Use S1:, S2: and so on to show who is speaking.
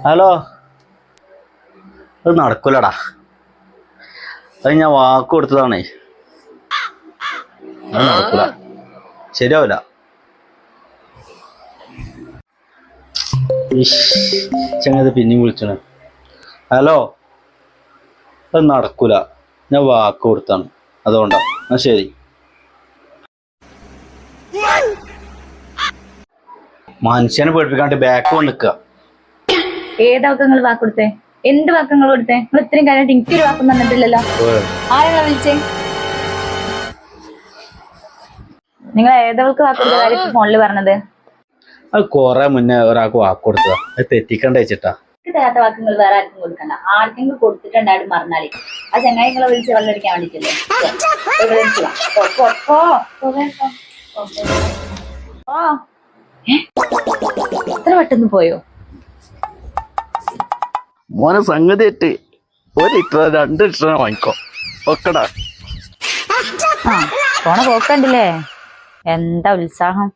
S1: Hello, അത് നടക്കൂലടാ. അത് ഞാൻ വാക്ക് കൊടുത്തതാണേ. അത് നടക്കൂല, ശരിയാവില്ല. ചങ്ങത് പിന്നെയും വിളിച്ചണേ. ഹലോ, അത് നടക്കൂല, ഞാൻ വാക്ക് കൊടുത്താണ്, അതുകൊണ്ടാ. എന്നാ ശരി. മനുഷ്യനെ പേടിപ്പിക്കാണ്ട് ബാക്ക് കൊണ്ട് നിൽക്കുക.
S2: ഏതാ നിങ്ങൾ വാക്ക് കൊടുത്തേ? എന്ത് വാക്കങ്ങൾ കൊടുത്തേ? നിങ്ങൾ ഇത്രയും കാര്യം എനിക്കൊരു വാക്കും തന്നിട്ടില്ലല്ലോ. ആരാ വിളിച്ചേ? നിങ്ങൾ ഏതവൾക്ക് വാക്ക് കൊടുത്ത കാര്യം ഫോണിൽ പറഞ്ഞത്?
S1: അത് കൊറേ മുന്നേ ഒരാൾക്ക് വാക്ക് കൊടുത്തതാ, അത് തെറ്റിക്കണ്ട വെച്ചിട്ടാ.
S2: തരാത്ത വാക്കുകൾ വേറെ ആർക്കും കൊടുക്കണ്ട. ആർക്കെങ്കിലും കൊടുത്തിട്ടുണ്ടായിട്ട് മറന്നാലേ ആ ചങ്ങായികളെ വിളിച്ച് വെള്ളടിക്കാൻ വേണ്ടിട്ടല്ലേ. എത്ര പെട്ടെന്ന് പോയോ
S1: മോനെ? സംഗതി എറ്റ് 1 ലിറ്റർ 2 ലിറ്റർ വാങ്ങിക്കോ. ഒക്കടാ.
S2: പോണ പോക്കണ്ടില്ലേ? എന്താ ഉത്സാഹം.